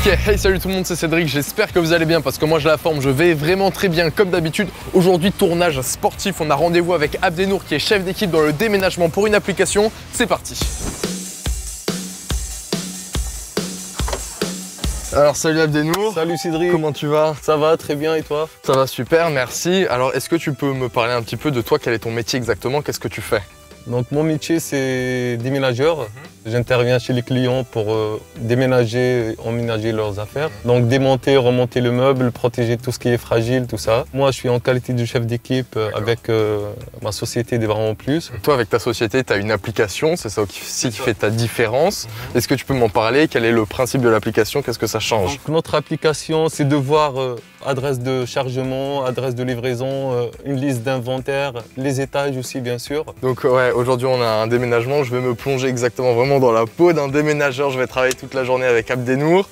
Ok, hey salut tout le monde, c'est Cédric, j'espère que vous allez bien parce que moi j'ai la forme, je vais vraiment très bien comme d'habitude. Aujourd'hui tournage sportif, on a rendez-vous avec Abdenour qui est chef d'équipe dans le déménagement pour une application, c'est parti. Alors salut Abdenour. Salut Cédric. Comment tu vas? Ça va très bien et toi? Ça va super, merci. Alors est-ce que tu peux me parler un petit peu de toi, quel est ton métier exactement, qu'est-ce que tu fais? Donc mon métier c'est déménageur. J'interviens chez les clients pour déménager, emménager leurs affaires. Donc démonter, remonter le meuble, protéger tout ce qui est fragile, tout ça. Moi je suis en qualité de chef d'équipe avec ma société des Vraiment Plus. Toi avec ta société, tu as une application, c'est ça aussi qui fait ta différence. Est-ce que tu peux m'en parler? Quel est le principe de l'application? Qu'est-ce que ça change? Donc, notre application c'est de voir adresse de chargement, adresse de livraison, une liste d'inventaire, les étages aussi bien sûr. Donc ouais, aujourd'hui on a un déménagement, je vais me plonger exactement vraiment dans la peau d'un déménageur, je vais travailler toute la journée avec Abdenour.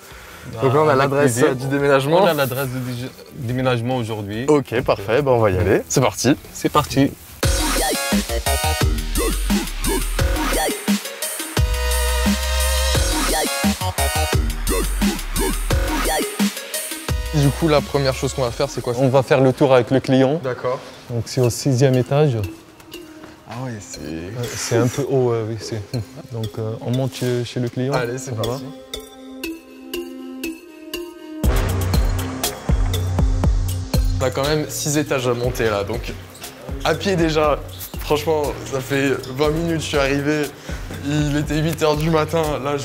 Donc là on a l'adresse du déménagement. On a l'adresse du déménagement aujourd'hui. Ok, parfait, on va y aller. C'est parti. C'est parti. Du coup, la première chose qu'on va faire, c'est quoi? On va faire le tour avec le client. D'accord. Donc c'est au 6e étage. Ah ouais, c'est... C'est un peu haut, oui. Donc on monte chez le client. Allez, c'est parti. On a quand même 6 étages à monter là, donc à pied déjà, franchement, ça fait 20 minutes que je suis arrivé, il était 8 h du matin, là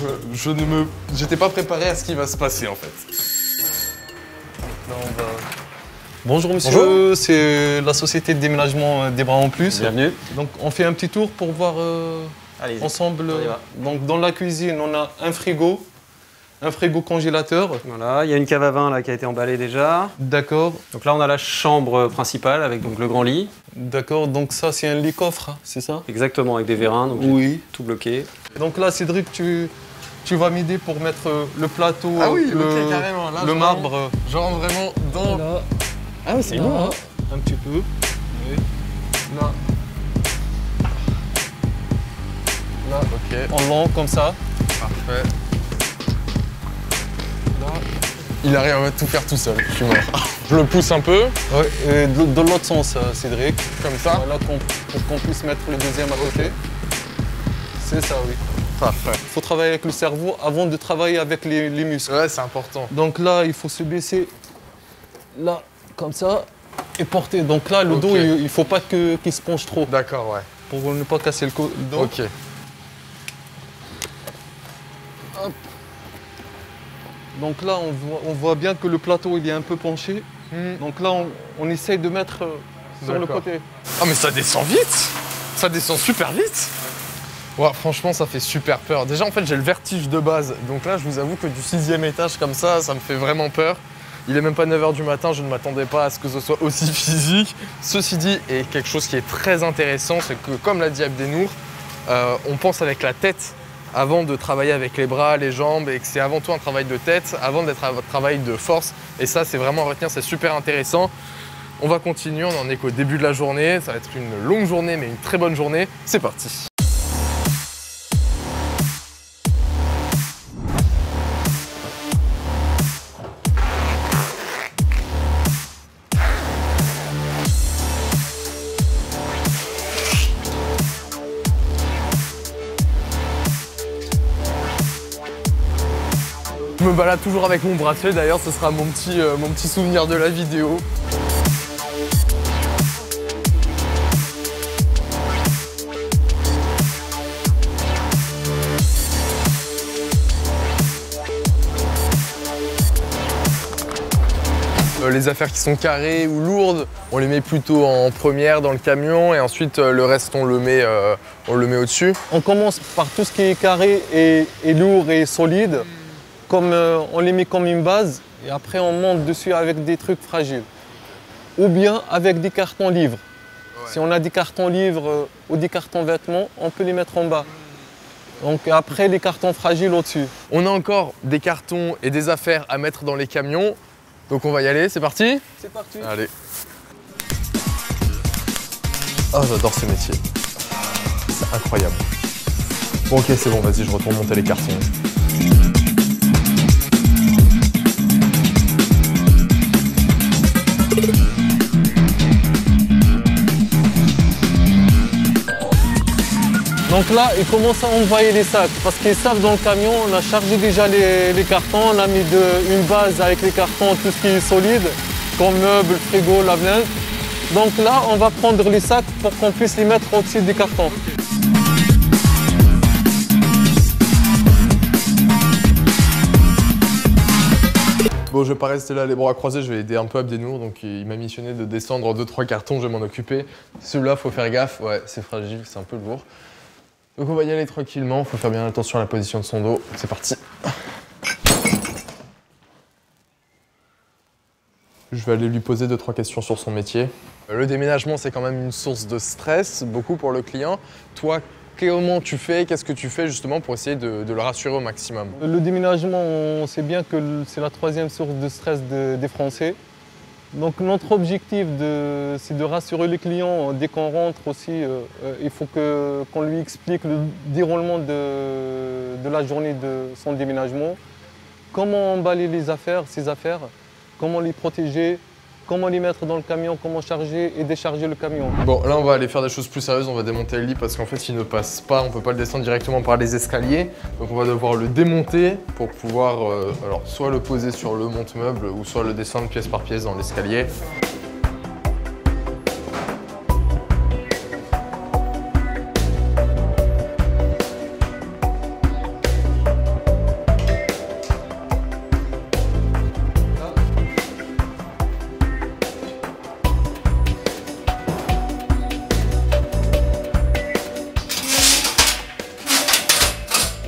j'étais pas préparé à ce qui va se passer en fait. Là, Bonjour monsieur, c'est la société de déménagement des Vraiment Plus. Bienvenue. Donc on fait un petit tour pour voir ensemble. Donc dans la cuisine, on a un frigo congélateur. Voilà, il y a une cave à vin là qui a été emballée déjà. D'accord. Donc là on a la chambre principale avec donc le grand lit. D'accord, donc ça c'est un lit coffre, c'est ça? Exactement, avec des vérins, donc oui. Tout bloqué. Donc là Cédric, tu vas m'aider pour mettre le plateau, ah oui, ok, carrément. Là, le marbre. Genre vraiment dans... Là. Ah oui, c'est bon, hein. Un petit peu. Oui. Là. Là, ok. En long comme ça. Parfait. Là. Il arrive à tout faire tout seul, je suis mort. Je le pousse un peu. Oui, et de l'autre sens, Cédric. Comme ça. Voilà, pour qu'on puisse mettre le deuxième à côté. Okay. C'est ça, oui. Parfait. Il faut travailler avec le cerveau avant de travailler avec les muscles. Ouais, c'est important. Donc là, il faut se baisser là, comme ça, et porter. Donc là, le dos, il ne faut pas qu'il se penche trop. D'accord, ouais. Pour ne pas casser le dos. Ok. Hop. Donc là, on voit bien que le plateau, il est un peu penché. Donc là, on essaye de mettre sur le côté. Ah, mais ça descend vite! Ça descend super vite! Ouais, franchement, ça fait super peur. Déjà, en fait, j'ai le vertige de base. Donc là, je vous avoue que du 6e étage comme ça me fait vraiment peur. Il est même pas 9 h du matin, je ne m'attendais pas à ce que ce soit aussi physique. Ceci dit, et quelque chose qui est très intéressant, c'est que, comme l'a dit Abdenour, on pense avec la tête avant de travailler avec les bras, les jambes, et que c'est avant tout un travail de tête, avant d'être un travail de force. Et ça, c'est vraiment à retenir, c'est super intéressant. On va continuer, on en est qu'au début de la journée. Ça va être une longue journée, mais une très bonne journée. C'est parti. Je me balade toujours avec mon bracelet, d'ailleurs ce sera mon petit souvenir de la vidéo. Les affaires qui sont carrées ou lourdes, on les met plutôt en première dans le camion et ensuite le reste on le met au-dessus. On commence par tout ce qui est carré et lourd et solide. On les met comme une base et après on monte dessus avec des trucs fragiles. Ou bien avec des cartons livres. Ouais. Si on a des cartons livres ou des cartons vêtements, on peut les mettre en bas. Donc après des cartons fragiles au-dessus. On a encore des cartons et des affaires à mettre dans les camions. Donc on va y aller, c'est parti? C'est parti. Allez. Ah, j'adore ce métier. C'est incroyable. Bon, ok, c'est bon, vas-y, je retourne monter les cartons. Donc là, ils commencent à envoyer les sacs parce qu'ils savent dans le camion, on a chargé déjà les cartons, on a mis une base avec les cartons, tout ce qui est solide, comme meubles, frigo, lave-linge. Donc là, on va prendre les sacs pour qu'on puisse les mettre au-dessus des cartons. Bon, je vais pas rester là les bras croisés, je vais aider un peu Abdenour, donc il m'a missionné de descendre 2-3 cartons, je vais m'en occuper. Celui-là, faut faire gaffe, ouais, c'est fragile, c'est un peu lourd. Donc on va y aller tranquillement, faut faire bien attention à la position de son dos. C'est parti. Je vais aller lui poser 2-3 questions sur son métier. Le déménagement, c'est quand même une source de stress, beaucoup pour le client. Toi, comment tu fais? Qu'est-ce que tu fais justement pour essayer de le rassurer au maximum? Le déménagement, on sait bien que c'est la troisième source de stress des Français. Donc notre objectif, c'est de rassurer les clients dès qu'on rentre aussi. Il faut qu'on lui explique le déroulement de la journée de son déménagement. Comment emballer ses affaires, comment les protéger, comment les mettre dans le camion, comment charger et décharger le camion. Bon, là on va aller faire des choses plus sérieuses, on va démonter le lit parce qu'en fait il ne passe pas, on peut pas le descendre directement par les escaliers. Donc on va devoir le démonter pour pouvoir alors soit le poser sur le monte-meuble ou soit le descendre pièce par pièce dans l'escalier.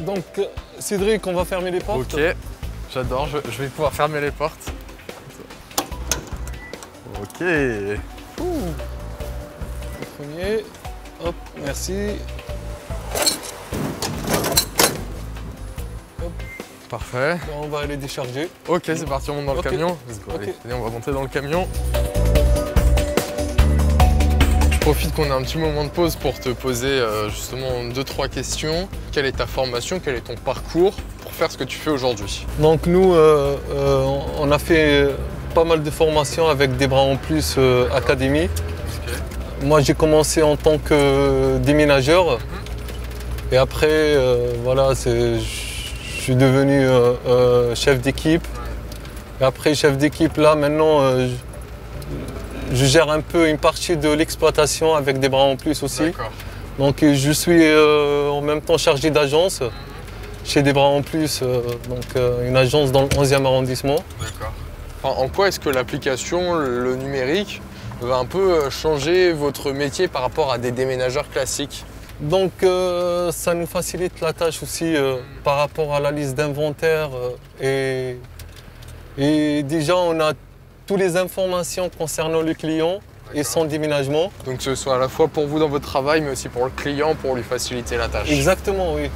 Donc Cédric, on va fermer les portes. Ok, j'adore, je vais pouvoir fermer les portes. Ok. Le premier, hop, merci. Hop. Parfait. On va aller décharger. Ok, c'est parti, on monte dans le camion. Let's go, allez, on va monter dans le camion. Je profite qu'on ait un petit moment de pause pour te poser justement 2-3 questions. Quelle est ta formation, quel est ton parcours pour faire ce que tu fais aujourd'hui? Donc nous, on a fait pas mal de formations avec des bras en plus Académie. Okay. Moi j'ai commencé en tant que déménageur et après voilà, je suis devenu chef d'équipe. Et après chef d'équipe là maintenant je gère un peu une partie de l'exploitation avec des bras en plus aussi. Donc je suis en même temps chargé d'agence chez des bras en plus, donc une agence dans le 11e arrondissement. D'accord. En quoi est-ce que l'application, le numérique, va un peu changer votre métier par rapport à des déménageurs classiques? Donc ça nous facilite la tâche aussi par rapport à la liste d'inventaire et déjà on a toutes les informations concernant le client et son déménagement. Donc que ce soit à la fois pour vous dans votre travail, mais aussi pour le client, pour lui faciliter la tâche. Exactement, oui.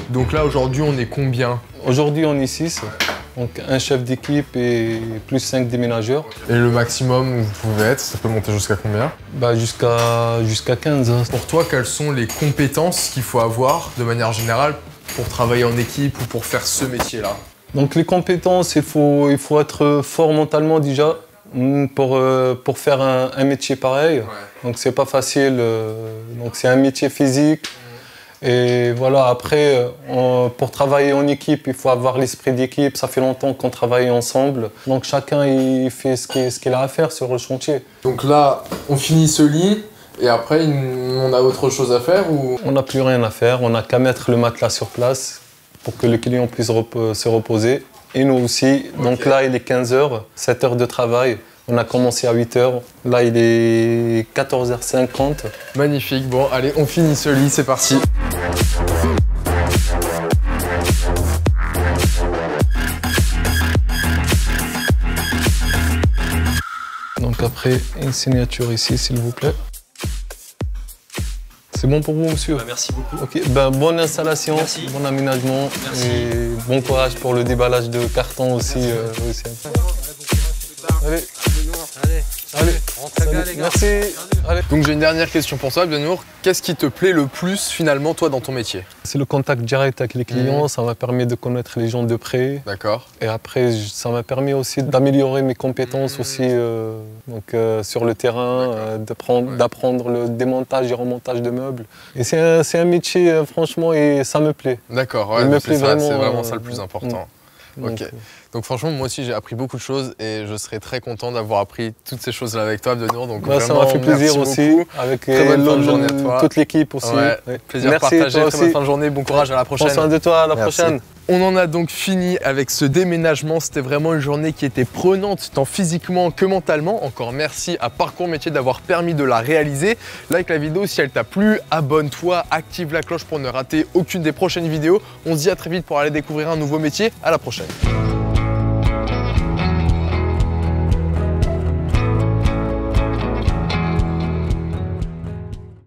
Donc là, aujourd'hui, on est combien? Aujourd'hui, on est 6. Donc un chef d'équipe et plus 5 déménageurs. Et le maximum où vous pouvez être, ça peut monter jusqu'à combien? Jusqu'à 15. Pour toi, quelles sont les compétences qu'il faut avoir de manière générale pour travailler en équipe ou pour faire ce métier-là? Donc les compétences, il faut être fort mentalement déjà pour faire un métier pareil. Ouais. Donc c'est pas facile. Donc c'est un métier physique. Et voilà, après, pour travailler en équipe, il faut avoir l'esprit d'équipe. Ça fait longtemps qu'on travaille ensemble. Donc chacun il fait ce qu'il a à faire sur le chantier. Donc là, on finit ce lit et après, on a autre chose à faire ou... On n'a plus rien à faire. On n'a qu'à mettre le matelas sur place pour que le client puisse se reposer. Et nous aussi. Okay. Donc là, il est 15h, 7 heures de travail. On a commencé à 8h. Là, il est 14h50. Magnifique. Bon, allez, on finit ce lit. C'est parti. Donc après, une signature ici, s'il vous plaît. C'est bon pour vous, monsieur? Merci beaucoup. Okay. Bonne installation, merci. Bon aménagement. Merci. Et bon courage pour le déballage de carton aussi. Allez. Allez, Merci. Allez. Donc j'ai une dernière question pour toi, Biennour. Qu'est-ce qui te plaît le plus finalement toi dans ton métier? C'est le contact direct avec les clients, ça m'a permis de connaître les gens de près. D'accord. Et après, ça m'a permis aussi d'améliorer mes compétences aussi sur le terrain, d'apprendre le démontage et remontage de meubles. Et c'est un métier, franchement, et ça me plaît. D'accord, ouais, c'est vraiment ça le plus important. Ok. Donc franchement, moi aussi, j'ai appris beaucoup de choses et je serais très content d'avoir appris toutes ces choses-là avec toi, Biennour. Donc ça m'a fait plaisir aussi, beaucoup. avec très bonne fin de journée à toi. Toute l'équipe aussi. Ouais. Plaisir Merci, partagé, très bonne fin de journée, bon courage, à la prochaine. Prends soin de toi, à la prochaine. On en a donc fini avec ce déménagement. C'était vraiment une journée qui était prenante, tant physiquement que mentalement. Encore merci à Parcours Métier d'avoir permis de la réaliser. Like la vidéo si elle t'a plu, abonne-toi, active la cloche pour ne rater aucune des prochaines vidéos. On se dit à très vite pour aller découvrir un nouveau métier. À la prochaine.